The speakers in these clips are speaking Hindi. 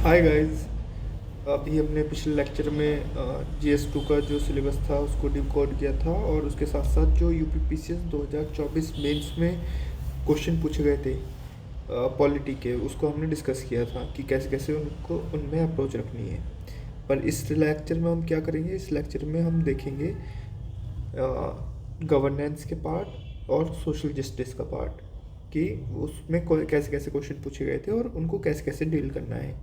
Hi guys. अभी हमने पिछले लेक्चर में GS2 का जो सिलेबस था उसको डिकोड किया था और उसके साथ साथ जो UPPCS 2024 मेंस में क्वेश्चन पूछे गए थे पॉलिटी के, उसको हमने डिस्कस किया था कि कैसे कैसे उनको उनमें अप्रोच रखनी है। पर इस लेक्चर में हम क्या करेंगे, इस लेक्चर में हम देखेंगे गवर्नेंस के पार्ट और सोशल जस्टिस का पार्ट, कि उसमें कैसे कैसे क्वेश्चन पूछे गए थे और उनको कैसे कैसे डील करना है।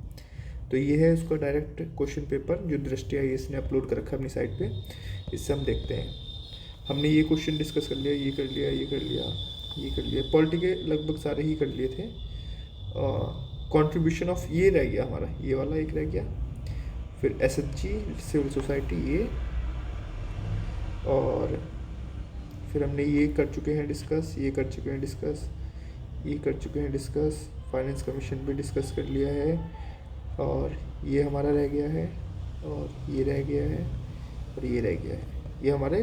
तो ये है उसका डायरेक्ट क्वेश्चन पेपर जो दृष्टि IAS ने अपलोड कर रखा है अपनी साइट पे। इससे हम देखते हैं। हमने ये क्वेश्चन डिस्कस कर लिया, ये कर लिया, ये कर लिया, ये कर लिया। पॉलिटी के लगभग सारे ही कर लिए थे। कंट्रीब्यूशन ऑफ ये रह गया हमारा, ये वाला एक रह गया। फिर SHG सिविल सोसाइटी ये, और फिर हमने ये कर चुके हैं डिस्कस, ये कर चुके हैं डिस्कस, ये कर चुके हैं डिस्कस। फाइनेंस कमीशन भी डिस्कस कर लिया है, और ये हमारा रह गया है, और ये रह गया है, और ये रह गया है। ये हमारे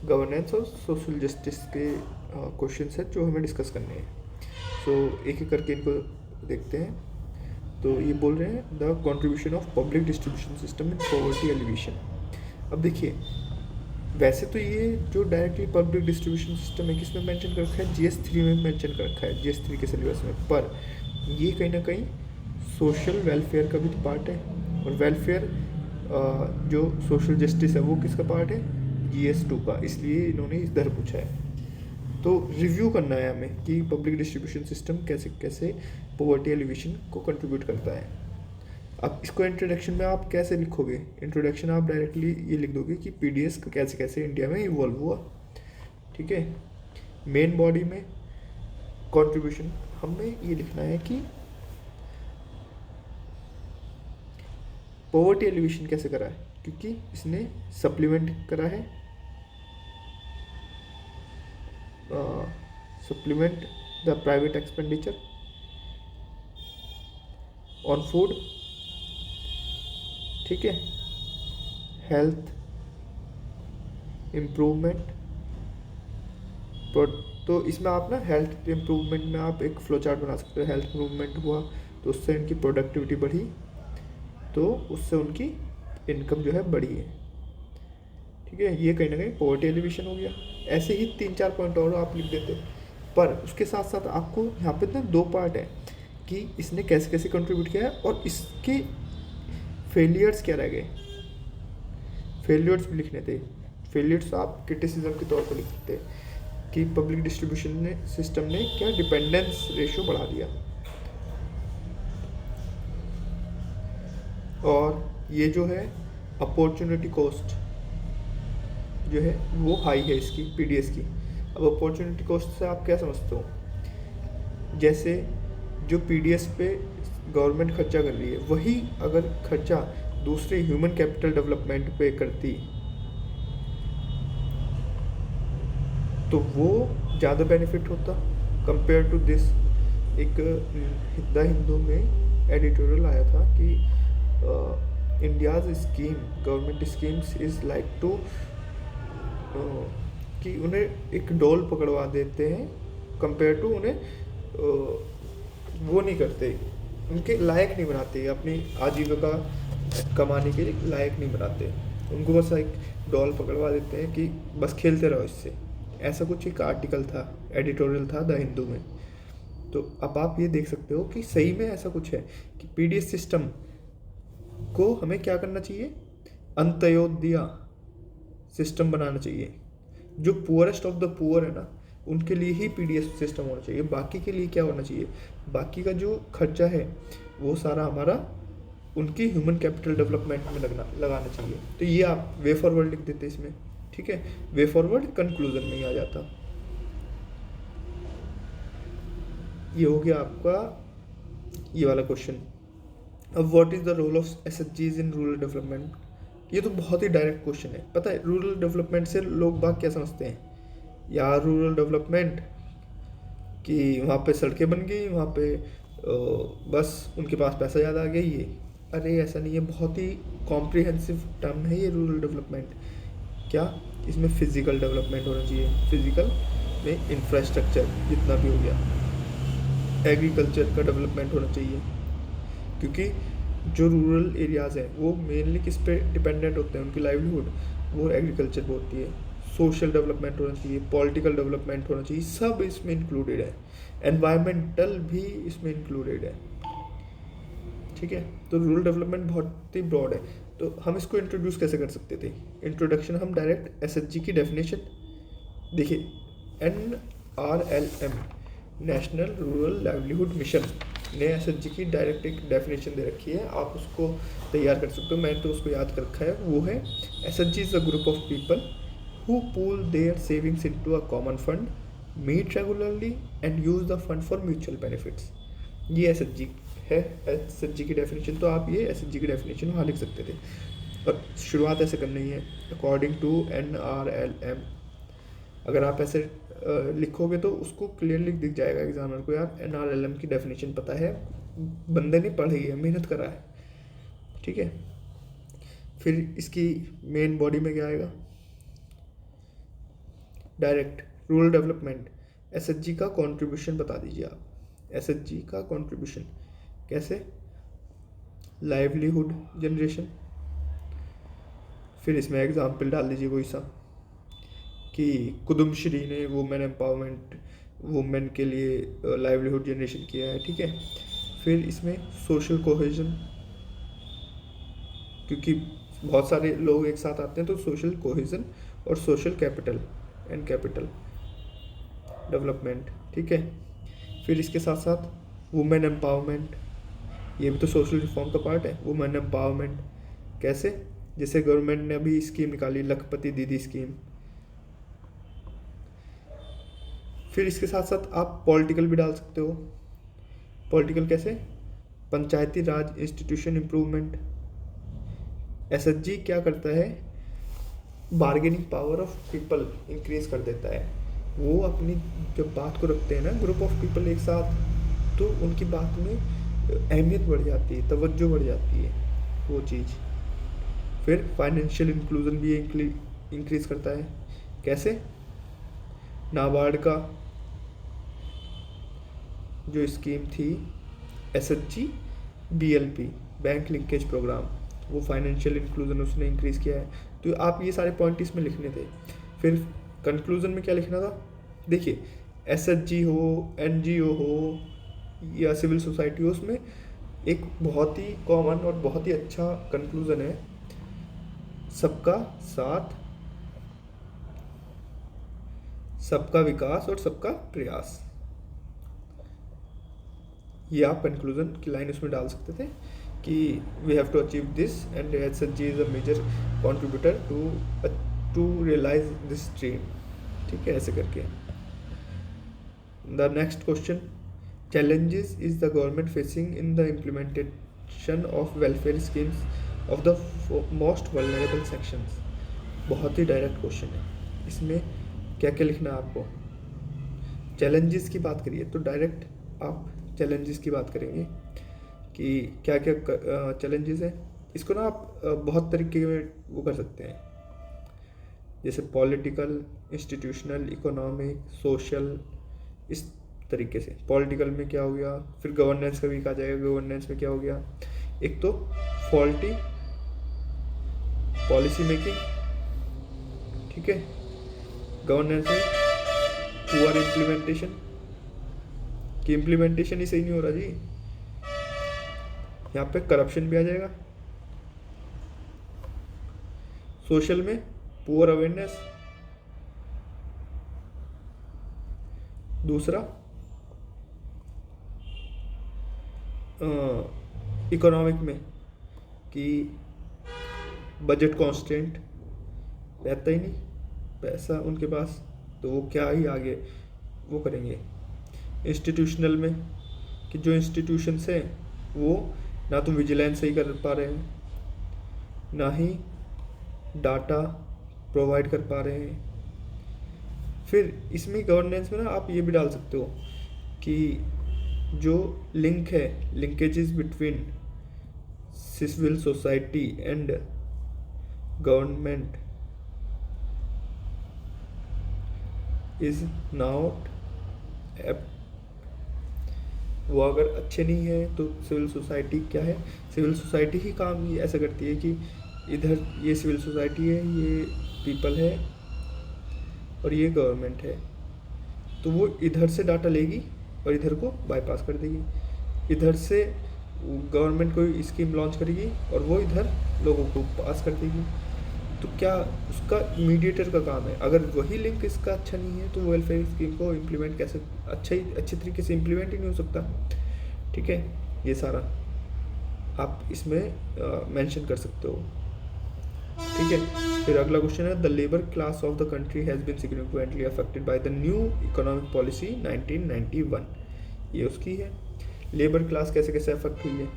गवर्नेंस और सोशल जस्टिस के क्वेश्चंस हैं जो हमें डिस्कस करने हैं। सो एक एक करके इनको देखते हैं। तो ये बोल रहे हैं the contribution of public distribution system in poverty alleviation. अब देखिए, वैसे तो ये जो डायरेक्टली पब्लिक डिस्ट्रीब्यूशन सिस्टम है किसमें मेंशन कर रखा है, GS3 में मेंशन कर रखा है, GS3 के सिलेबस में। पर ये कहीं ना कहीं सोशल वेलफेयर का भी तो पार्ट है, और वेलफेयर जो सोशल जस्टिस है वो किसका पार्ट है, GS2 का। इसलिए इन्होंने इधर पूछा है। तो रिव्यू करना है हमें कि पब्लिक डिस्ट्रीब्यूशन सिस्टम कैसे कैसे पॉवर्टी एलिवेशन को कंट्रीब्यूट करता है। अब इसको इंट्रोडक्शन में आप कैसे लिखोगे, इंट्रोडक्शन आप डायरेक्टली ये लिख दोगे कि PDS का कैसे कैसे इंडिया में इवॉल्व हुआ। ठीक है। मेन बॉडी में कंट्रीब्यूशन हमें ये लिखना है कि पॉवर्टी एलिवेशन कैसे करा है, क्योंकि इसने सप्लीमेंट करा है, supplement the private expenditure on food. ठीक है। Health improvement. तो इसमें आप ना हेल्थ इम्प्रूवमेंट में आप एक फ्लो चार्ट बना सकते हो। हेल्थ इम्प्रूवमेंट हुआ तो उससे इनकी प्रोडक्टिविटी बढ़ी, तो उससे उनकी इनकम जो है बढ़ी है। ठीक है। ये कहीं ना कहीं पॉवर्टी एलिवेशन हो गया। ऐसे ही 3-4 पॉइंट और आप लिख देते, पर उसके साथ साथ आपको यहाँ पे ना 2 पार्ट है कि इसने कैसे कैसे कंट्रीब्यूट किया है और इसके फेलियर्स क्या रह गए। फेलियर्स भी लिखने थे। फेलियर्स आप क्रिटिसिज्म के तौर पर लिख सकते हैं कि पब्लिक डिस्ट्रीब्यूशन ने सिस्टम ने क्या डिपेंडेंस रेशियो बढ़ा दिया, और ये जो है अपॉर्चुनिटी कॉस्ट जो है वो हाई है इसकी, PDS की। अब अपॉर्चुनिटी कॉस्ट से आप क्या समझते हो, जैसे जो PDS पे गवर्नमेंट खर्चा कर रही है वही अगर खर्चा दूसरे ह्यूमन कैपिटल डेवलपमेंट पे करती तो वो ज़्यादा बेनिफिट होता कंपेयर टू दिस। एक द हिंदू में एडिटोरियल आया था कि India's scheme, government schemes is like to, कि उन्हें एक डॉल पकड़वा देते हैं कंपेयर टू उन्हें वो नहीं करते, उनके लायक नहीं बनाते, अपनी आजीविका कमाने के लायक नहीं बनाते। उनको बस एक डॉल पकड़वा देते हैं कि बस खेलते रहो इससे। ऐसा कुछ एक आर्टिकल था, एडिटोरियल था द हिंदू में। तो अब आप ये देख सकते हो कि सही में ऐसा कुछ है कि PDS सिस्टम को हमें क्या करना चाहिए, अंत्योदय सिस्टम बनाना चाहिए। जो पुअरेस्ट ऑफ द पुअर है ना, उनके लिए ही PDS सिस्टम होना चाहिए। बाकी के लिए क्या होना चाहिए, बाकी का जो खर्चा है वो सारा हमारा उनकी ह्यूमन कैपिटल डेवलपमेंट में लगाना चाहिए। तो ये आप वे फॉरवर्ड लिख देते इसमें। ठीक है। वे फॉरवर्ड कंक्लूजन में ही आ जाता। ये हो गया आपका ये वाला क्वेश्चन। अब what is the role of SHGs in rural development. ये तो बहुत ही डायरेक्ट क्वेश्चन है। पता है रूरल डेवलपमेंट से लोग बाग क्या समझते हैं, यार रूरल डेवलपमेंट कि वहाँ पे सड़कें बन गई, वहाँ पे बस उनके पास पैसा ज़्यादा आ गया। ये अरे ऐसा नहीं है, बहुत ही कॉम्प्रिहेंसिव टर्म है ये रूरल डेवलपमेंट। क्या इसमें फिजिकल डेवलपमेंट होना चाहिए, फिजिकल में इंफ्रास्ट्रक्चर जितना भी हो गया, एग्रीकल्चर का डेवलपमेंट होना चाहिए, क्योंकि जो रूरल एरियाज़ हैं वो मेनली किस पे डिपेंडेंट होते हैं, उनकी लाइवलीहुड वो एग्रीकल्चर पे होती है। सोशल डेवलपमेंट होना चाहिए, पॉलिटिकल डेवलपमेंट होना चाहिए, सब इसमें इंक्लूडेड है। एनवायरमेंटल भी इसमें इंक्लूडेड है। ठीक है, तो रूरल डेवलपमेंट बहुत ही ब्रॉड है। तो हम इसको इंट्रोड्यूस कैसे कर सकते थे? इंट्रोडक्शन हम डायरेक्ट एसएचजी की डेफिनेशन देखिए, NRLM national rural livelihood mission ने एसएचजी की डायरेक्ट एक डेफिनेशन दे रखी है, आप उसको तैयार कर सकते हो। मैंने तो उसको याद कर रखा है। वो है SHG is a group of people who pool their savings into a common fund, meet regularly and use the fund for mutual benefits. ये एसएचजी है, एसएचजी की डेफिनेशन। तो आप ये एसएचजी की डेफिनेशन वहाँ लिख सकते थे, और शुरुआत ऐसे करनी है अकॉर्डिंग टू NRLM। अगर आप ऐसे लिखोगे तो उसको क्लियरली दिख जाएगा एग्जामिनर को, यार NRLM की डेफिनेशन पता है, बंदे ने पढ़ी है, मेहनत करा है। ठीक है, फिर इसकी मेन बॉडी में क्या आएगा? डायरेक्ट रूरल डेवलपमेंट, एसएचजी का कंट्रीब्यूशन बता दीजिए आप। एसएचजी का कंट्रीब्यूशन कैसे? Livelihood generation. फिर इसमें एग्जाम्पल डाल दीजिए कोई सा, कि कुदुमश्री ने वुमेन एम्पावरमेंट, वुमेन के लिए लाइवलीहुड जनरेशन किया है। ठीक है, फिर इसमें सोशल कोहेजन, क्योंकि बहुत सारे लोग एक साथ आते हैं, तो सोशल कोहेजन और social capital and capital development. ठीक है, फिर इसके साथ साथ वुमेन एम्पावरमेंट, ये भी तो सोशल रिफॉर्म का पार्ट है। वुमेन एम्पावरमेंट कैसे? जैसे गवर्नमेंट ने अभी स्कीम निकाली, लखपति दीदी स्कीम। फिर इसके साथ साथ आप पॉलिटिकल भी डाल सकते हो। पॉलिटिकल कैसे? पंचायती राज इंस्टीट्यूशन इम्प्रूवमेंट। एसएचजी क्या करता है? Bargaining power of people increase कर देता है। वो अपनी जब बात को रखते हैं ना ग्रुप ऑफ पीपल एक साथ, तो उनकी बात में अहमियत बढ़ जाती है, तवज्जो बढ़ जाती है वो चीज़। फिर फाइनेंशियल इंक्लूजन भी इंक्रीज करता है। कैसे? नाबार्ड का जो स्कीम थी SHG BLP, bank linkage programme, वो फाइनेंशियल इंक्लूजन उसने इंक्रीज़ किया है। तो आप ये सारे पॉइंट इसमें लिखने थे। फिर कंक्लूजन में क्या लिखना था? देखिए, एसएचजी हो, NGO हो या सिविल सोसाइटी हो, उसमें एक बहुत ही कॉमन और बहुत ही अच्छा कंक्लूजन है, सबका साथ, सबका विकास और सबका प्रयास। ये आप कंक्लूजन की लाइन उसमें डाल सकते थे कि we have to achieve this and SHG is a major contributor to realise this dream. ठीक है, ऐसे करके। The next question, challenges is the government facing in the implementation of welfare schemes of the most vulnerable sections। बहुत ही डायरेक्ट क्वेश्चन है, इसमें क्या क्या लिखना है आपको? चैलेंजेस की बात करिए तो डायरेक्ट आप चैलेंजेस की बात करेंगे कि क्या क्या चैलेंजेस हैं। इसको ना आप बहुत तरीके में वो कर सकते हैं, जैसे पॉलिटिकल, इंस्टीट्यूशनल, इकोनॉमिक, सोशल, इस तरीके से। पॉलिटिकल में क्या हो गया, फिर गवर्नेंस का भी कहा जाएगा। गवर्नेंस में क्या हो गया? एक तो फॉल्टी पॉलिसी मेकिंग, ठीक है। गवर्नेंस में पुअर इम्प्लीमेंटेशन, कि इम्प्लीमेंटेशन ही सही नहीं हो रहा जी, यहाँ पे करप्शन भी आ जाएगा। सोशल में पुअर अवेयरनेस। दूसरा इकोनॉमिक में कि बजट कॉन्स्टेंट रहता ही नहीं, पैसा उनके पास, तो वो क्या ही आगे वो करेंगे। इंस्टीट्यूशनल में कि जो इंस्टीट्यूशंस हैं वो ना तो विजिलेंस सही कर पा रहे हैं, ना ही डाटा प्रोवाइड कर पा रहे हैं। फिर इसमें गवर्नेंस में ना आप ये भी डाल सकते हो कि जो लिंक है, linkages between civil society and government is not वो अगर अच्छे नहीं है तो सिविल सोसाइटी क्या है, सिविल सोसाइटी ही काम ये ऐसा करती है कि इधर ये सिविल सोसाइटी है, ये पीपल है और ये गवर्नमेंट है, तो वो इधर से डाटा लेगी और इधर को बाईपास कर देगी। इधर से गवर्नमेंट कोई स्कीम लॉन्च करेगी और वो इधर लोगों को पास कर देगी। तो क्या उसका मीडिएटर का काम है। अगर वही लिंक इसका अच्छा नहीं है तो वेलफेयर स्कीम को इम्प्लीमेंट कैसे अच्छे तरीके से इम्प्लीमेंट ही नहीं हो सकता। ठीक है, ये सारा आप इसमें मेंशन कर सकते हो। ठीक है, फिर अगला क्वेश्चन है, the labour class of the country has been significantly affected by the new economic policy 1991। ये उसकी है, लेबर क्लास कैसे कैसे अफेक्ट हुई है।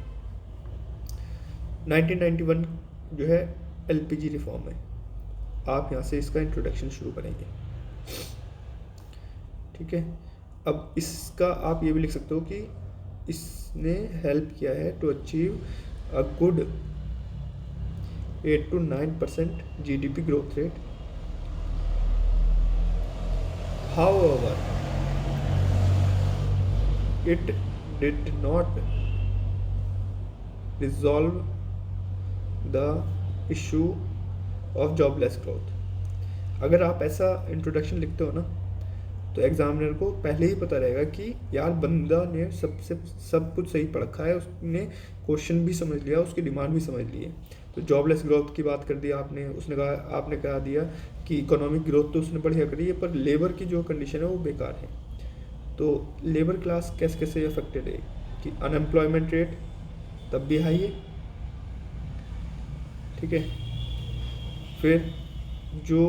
1991 जो है एलपीजी रिफॉर्म है। आप यहाँ से इसका इंट्रोडक्शन शुरू करेंगे। ठीक है, अब इसका आप ये भी लिख सकते हो कि इसने हेल्प किया है to achieve a good 8 to 9% GDP growth rate. However, it did not resolve the issue of jobless growth. अगर आप ऐसा इंट्रोडक्शन लिखते हो ना तो एग्जामिनर को पहले ही पता रहेगा कि यार बंदा ने सब कुछ सही पढ़ रखा है, उसने क्वेश्चन भी समझ लिया, उसकी डिमांड भी समझ ली है। तो जॉबलेस ग्रोथ की बात कर दी आपने, उसने कहा, आपने कहा दिया कि इकोनॉमिक ग्रोथ तो उसने बढ़िया करी है पर लेबर की जो कंडीशन है वो बेकार है। तो लेबर क्लास कैसे कैसे अफेक्टेड है कि अनएम्प्लॉयमेंट रेट तब भी हाई है। ठीक है, फिर जो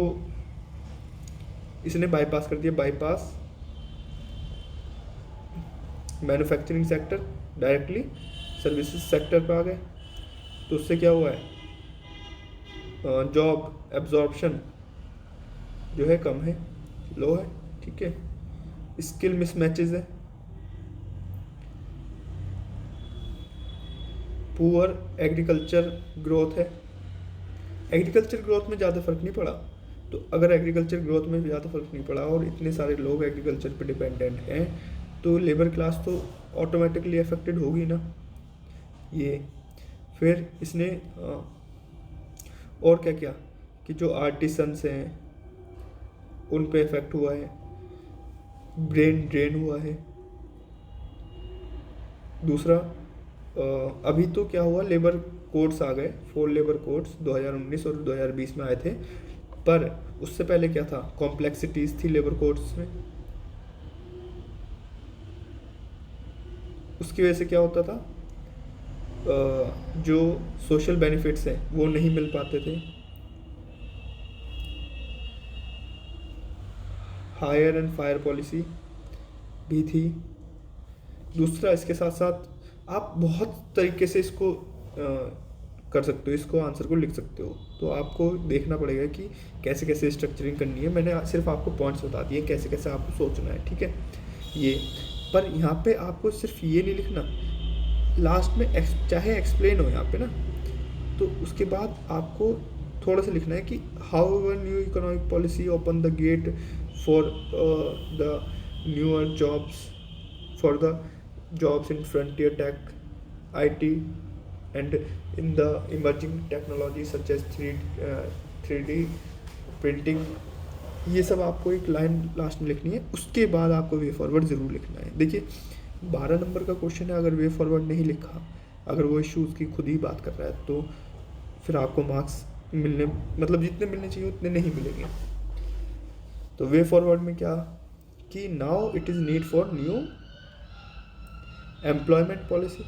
इसने बाईपास कर दिया, bypass manufacturing sector, directly services sector पर आ गए। तो उससे क्या हुआ है, जॉब एब्जॉर्प्शन जो है कम है, लो है। ठीक है, स्किल मिसमैचेस है, पुअर एग्रीकल्चर ग्रोथ है। एग्रीकल्चर ग्रोथ में ज़्यादा फर्क नहीं पड़ा। तो अगर एग्रीकल्चर ग्रोथ में ज़्यादा फर्क नहीं पड़ा और इतने सारे लोग एग्रीकल्चर पे डिपेंडेंट हैं तो लेबर क्लास तो ऑटोमेटिकली अफेक्टेड होगी ना। ये फिर इसने और क्या किया कि जो आर्टिसंस हैं उन पे इफेक्ट हुआ है, ब्रेन ड्रेन हुआ है। दूसरा अभी तो क्या हुआ, लेबर कोड्स आ गए, 4 लेबर कोड्स 2019 और 2020 में आए थे, पर उससे पहले क्या था, कॉम्प्लेक्सिटीज थी लेबर कोड्स में। उसकी वजह से क्या होता था, जो सोशल बेनिफिट्स हैं वो नहीं मिल पाते थे। हायर एंड फायर पॉलिसी भी थी। दूसरा, इसके साथ साथ आप बहुत तरीके से इसको कर सकते हो, इसको आंसर को लिख सकते हो। तो आपको देखना पड़ेगा कि कैसे कैसे स्ट्रक्चरिंग करनी है। मैंने सिर्फ आपको पॉइंट्स बता दिए कैसे कैसे आपको सोचना है। ठीक है, ये पर यहाँ पे आपको सिर्फ ये नहीं लिखना, लास्ट में चाहे एक्सप्लेन हो यहाँ पे ना, तो उसके बाद आपको थोड़ा सा लिखना है कि how ever new economic policy open the get for the newer jobs, for the jobs in frontier tech, IT, and in the emerging technology such as 3D printing। ये सब आपको एक लाइन लास्ट में लिखनी है। उसके बाद आपको वे फॉरवर्ड ज़रूर लिखना है। देखिए 12 नंबर का क्वेश्चन है, अगर वे फॉरवर्ड नहीं लिखा, अगर वो इशूज़ की खुद ही बात कर रहा है तो फिर आपको मार्क्स मिलने, मतलब जितने मिलने चाहिए उतने नहीं मिलेंगे। तो वे फॉरवर्ड में क्या कि now it is need for new employment policy.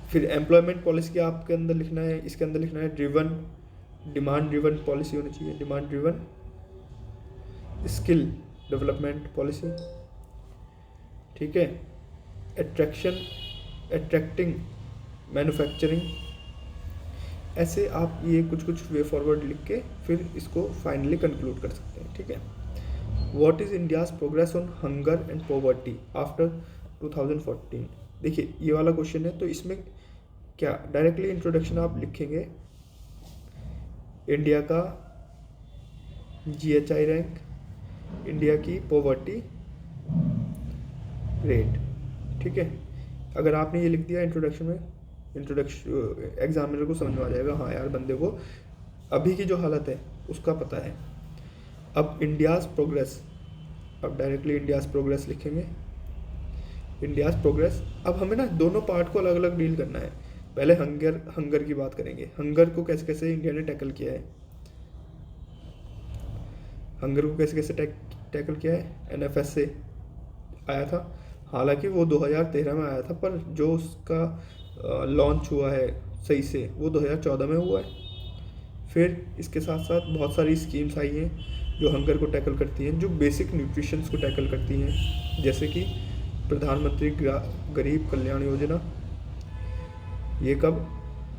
फिर एम्प्लॉयमेंट पॉलिसी के आपके अंदर लिखना है, इसके अंदर लिखना है ड्रिवन, डिमांड ड्रिवन पॉलिसी होनी चाहिए, demand driven skill development policy. ठीक है, अट्रैक्टिंग मैन्युफैक्चरिंग। ऐसे आप ये कुछ वे फॉरवर्ड लिख के फिर इसको फाइनली कंक्लूड कर सकते हैं। ठीक है, What is India's progress on hunger and poverty after 2014? देखिए ये वाला क्वेश्चन है, तो इसमें क्या डायरेक्टली इंट्रोडक्शन आप लिखेंगे, इंडिया का GHI रैंक, इंडिया की पॉवर्टी रेट, ठीक है। अगर आपने ये लिख दिया इंट्रोडक्शन में, एग्जामिनर को समझ में आ जाएगा, हाँ यार बंदे को अभी की जो हालत है उसका पता है। अब इंडियाज़ प्रोग्रेस, अब डायरेक्टली इंडियाज़ प्रोग्रेस लिखेंगे, इंडियाज़ प्रोग्रेस। अब हमें ना दोनों पार्ट को अलग अलग डील करना है। पहले हंगर की बात करेंगे, हंगर को कैसे कैसे इंडिया ने टैकल किया है, हंगर को कैसे कैसे टैकल किया है। NFS से आया था, हालांकि वो 2013 में आया था, पर जो उसका लॉन्च हुआ है सही से वो 2014 में हुआ है। फिर इसके साथ साथ बहुत सारी स्कीम्स आई हैं जो हंगर को टैकल करती हैं, जो बेसिक न्यूट्रिशंस को टैकल करती हैं, जैसे कि प्रधानमंत्री गरीब कल्याण योजना। ये कब,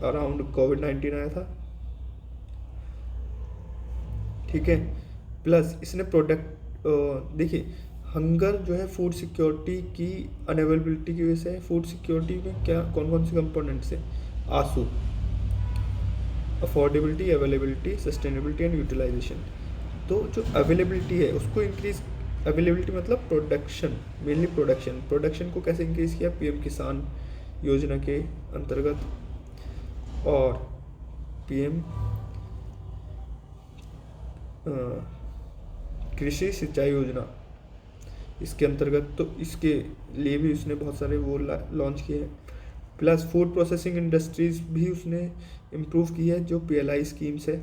अराउंड कोविड-19 आया था, ठीक है। प्लस इसने प्रोडक्ट, देखिए हंगर जो है फूड सिक्योरिटी की अनअवेलेबिलिटी की वजह से। फूड सिक्योरिटी में क्या कौन कौन से कंपोनेंट्स है, आंसू, affordability, availability, sustainability and utilisation. तो जो अवेलेबिलिटी है उसको इंक्रीज, अवेलेबिलिटी मतलब प्रोडक्शन, मेनली प्रोडक्शन को कैसे इंक्रीज किया, PM किसान योजना के अंतर्गत और PM कृषि सिंचाई योजना इसके अंतर्गत, तो इसके लिए भी उसने बहुत सारे वो लॉन्च किए हैं। प्लस फूड प्रोसेसिंग इंडस्ट्रीज भी उसने इम्प्रूव की है, जो PLI स्कीम्स है,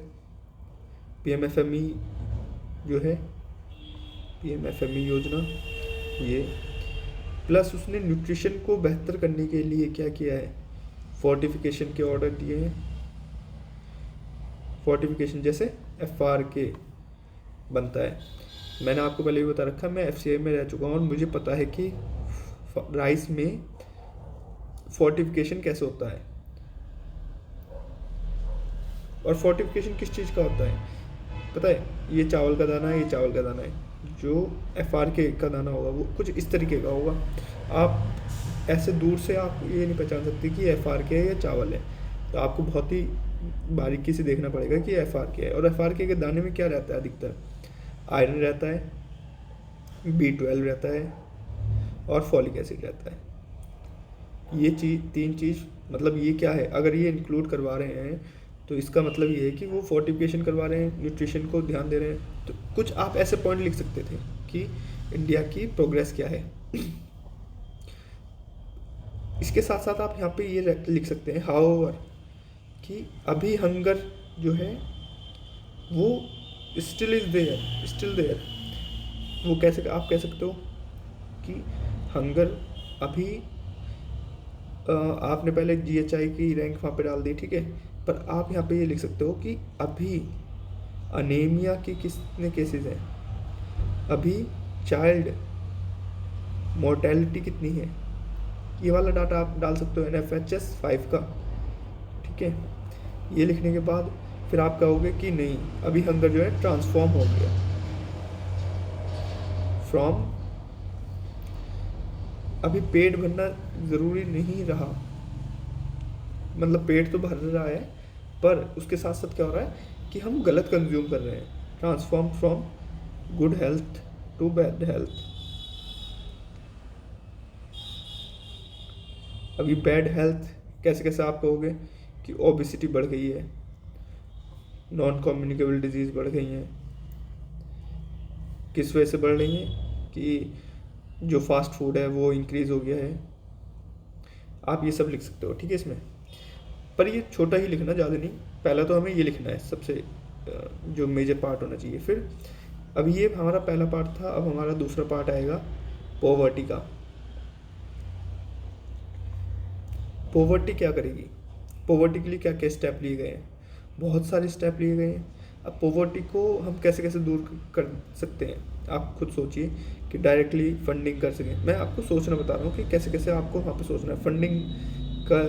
PMFME जो है, PMFME योजना ये। प्लस उसने न्यूट्रिशन को बेहतर करने के लिए क्या किया है, फोर्टिफिकेशन के ऑर्डर दिए हैं। फोर्टिफिकेशन जैसे FRK बनता है, मैंने आपको पहले भी बता रखा, मैं FCI में रह चुका हूँ और मुझे पता है कि राइस में फोर्टिफिकेशन कैसे होता है। और फोर्टिफिकेशन किस चीज़ का होता है पता है, ये चावल का दाना है, ये चावल का दाना है, जो FRK का दाना होगा वो कुछ इस तरीके का होगा। आप ऐसे दूर से आप ये नहीं पहचान सकते कि FRK है या चावल है, तो आपको बहुत ही बारीकी से देखना पड़ेगा कि FRK है। और FRK के दाने में क्या रहता है, अधिकतर आयरन रहता है, B12 रहता है और फॉलिक एसिड रहता है। ये तीन चीज़, मतलब ये क्या है, अगर ये इंक्लूड करवा रहे हैं तो इसका मतलब ये है कि वो फोर्टिफिकेशन करवा रहे हैं, न्यूट्रिशन को ध्यान दे रहे हैं। तो कुछ आप ऐसे पॉइंट लिख सकते थे कि इंडिया की प्रोग्रेस क्या है। इसके साथ साथ आप यहाँ पे ये लिख सकते हैं हाउएवर, कि अभी हंगर जो है वो स्टिल देयर। वो कैसे आप कह सकते हो कि हंगर अभी, आपने पहले GHI की रैंक वहाँ पे डाल दी, ठीक है, पर आप यहाँ पे ये लिख सकते हो कि अभी अनीमिया के कितने केसेस हैं, अभी चाइल्ड मोर्टेलिटी कितनी है, ये वाला डाटा आप डाल सकते हो NFHS 5 का, ठीक है। ये लिखने के बाद फिर आप कहोगे कि नहीं, अभी हंगर जो है ट्रांसफॉर्म हो गया फ्रॉम, अभी पेट भरना ज़रूरी नहीं रहा, मतलब पेट तो भर रहा है पर उसके साथ साथ क्या हो रहा है कि हम गलत कंज्यूम कर रहे हैं। Transform from good health to bad health. अभी बैड हेल्थ कैसे कैसे आप कहोगे कि ओबेसिटी बढ़ गई है, नॉन कम्युनिकेबल डिजीज़ बढ़ गई हैं। किस वजह से बढ़ रही हैं कि जो फास्ट फूड है वो इंक्रीज़ हो गया है। आप ये सब लिख सकते हो, ठीक है इसमें, पर ये छोटा ही लिखना, ज़्यादा नहीं। पहला तो हमें ये लिखना है, सबसे जो मेजर पार्ट होना चाहिए। फिर अभी ये हमारा पहला पार्ट था, अब हमारा दूसरा पार्ट आएगा पॉवर्टी का। पॉवर्टी क्या करेगी, पॉवर्टी के लिए क्या क्या स्टेप लिए गए हैं, बहुत सारे स्टेप लिए गए हैं। अब पॉवर्टी को हम कैसे कैसे दूर कर सकते हैं, आप खुद सोचिए कि डायरेक्टली फंडिंग कर सकें। मैं आपको सोचना बता रहा हूँ कि कैसे कैसे आपको वहाँ पे सोचना है। फंडिंग का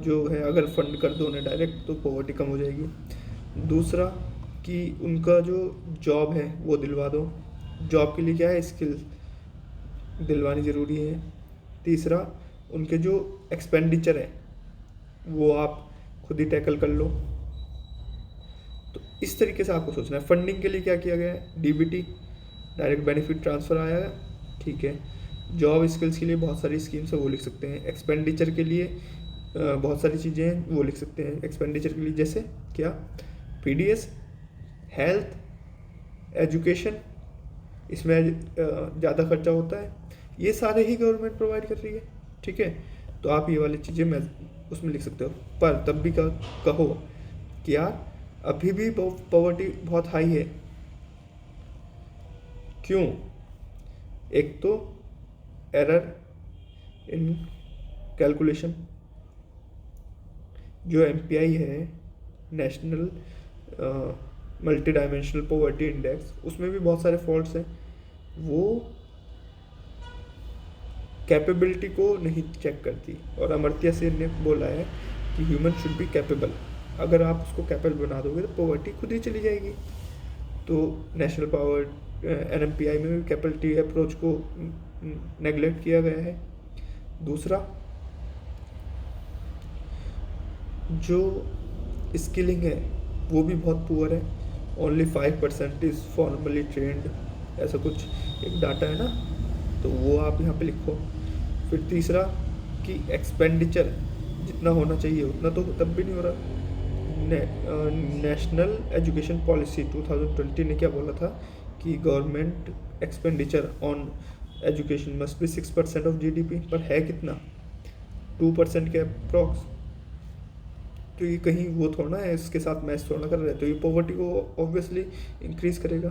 जो है, अगर फंड कर दो उन्हें डायरेक्ट तो पॉवर्टी कम हो जाएगी। दूसरा कि उनका जो जॉब है वो दिलवा दो, जॉब के लिए क्या है, स्किल दिलवानी ज़रूरी है। तीसरा उनके जो एक्सपेंडिचर है वो आप खुद ही टैकल कर लो। तो इस तरीके से आपको सोचना है। फंडिंग के लिए क्या किया गया है, DBT, डायरेक्ट बेनिफिट ट्रांसफ़र आया है, ठीक है। जॉब स्किल्स के लिए बहुत सारी स्कीम्स है, वो लिख सकते हैं। एक्सपेंडिचर के लिए बहुत सारी चीज़ें हैं, वो लिख सकते हैं एक्सपेंडिचर के लिए, जैसे क्या, पीडीएस, हेल्थ, एजुकेशन, इसमें ज़्यादा खर्चा होता है, ये सारे ही गवर्नमेंट प्रोवाइड कर रही है, ठीक है। तो आप ये वाली चीज़ें मैं उसमें लिख सकते हो। पर तब भी कहो कि यार अभी भी पॉवर्टी बहुत हाई है। क्यों? एक तो एरर इन कैलकुलेशन, जो एमपीआई है, national multi dimensional poverty index, उसमें भी बहुत सारे फॉल्ट्स हैं। वो कैपेबिलिटी को नहीं चेक करती। और अमर्त्य सेन ने बोला है कि ह्यूमन शुड बी कैपेबल। अगर आप उसको कैपेबल बना दोगे तो पॉवर्टी खुद ही चली जाएगी। तो नेशनल पावर एनएमपीआई में भी कैपेबिलिटी अप्रोच को नेगलेक्ट किया गया है। दूसरा, जो स्किलिंग है वो भी बहुत पुअर है। ओनली 5% इज़ फॉर्मली ट्रेंड, ऐसा कुछ एक डाटा है ना, तो वो आप यहाँ पे लिखो। फिर तीसरा कि एक्सपेंडिचर जितना होना चाहिए उतना तो तब भी नहीं हो रहा। नेशनल एजुकेशन पॉलिसी 2020 ने क्या बोला था कि government expenditure on education must be 6% of GDP, पर है कितना, 2% के अप्रॉक्स। तो ये कहीं वो थोड़ा ना है, इसके साथ मैच थोड़ा कर रहे हैं, तो ये पॉवर्टी को ऑब्वियसली इंक्रीज करेगा।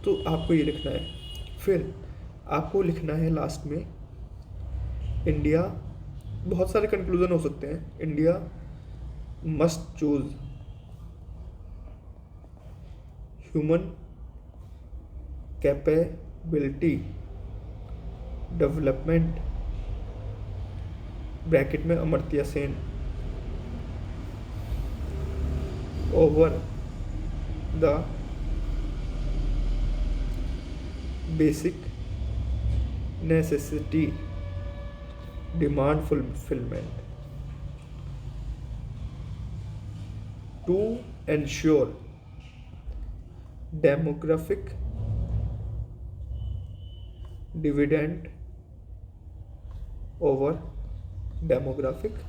तो आपको ये लिखना है। फिर आपको लिखना है लास्ट में, इंडिया, बहुत सारे कंक्लूजन हो सकते हैं। India must choose human capability development, bracket में Amartya Sen, over the basic necessity demand fulfillment to ensure demographic dividend over demographic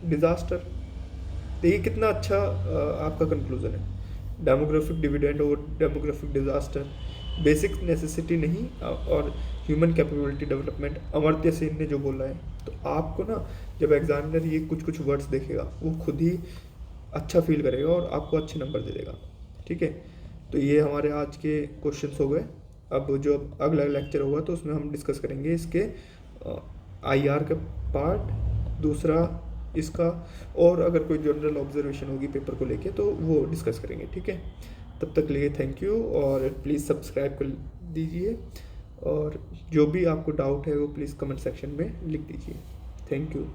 disaster। देखिए कितना अच्छा आपका कंक्लूजन है। डेमोग्राफिक डिविडेंड और डेमोग्राफिक डिजास्टर, बेसिक नेसेसिटी नहीं, और human capability development, Amartya Sen ने जो बोला है। तो आपको ना जब एग्जामिनर ये कुछ कुछ वर्ड्स देखेगा वो खुद ही अच्छा फील करेगा और आपको अच्छे नंबर दे देगा, ठीक है। तो ये हमारे आज के क्वेश्चंस हो गए। अब जो अगला लेक्चर होगा तो उसमें हम डिस्कस करेंगे इसके आईआर का पार्ट, दूसरा इसका, और अगर कोई जनरल ऑब्जर्वेशन होगी पेपर को लेके तो वो डिस्कस करेंगे, ठीक है। तब तक लिए थैंक यू, और प्लीज़ सब्सक्राइब कर दीजिए, और जो भी आपको डाउट है वो प्लीज़ कमेंट सेक्शन में लिख दीजिए। Thank you.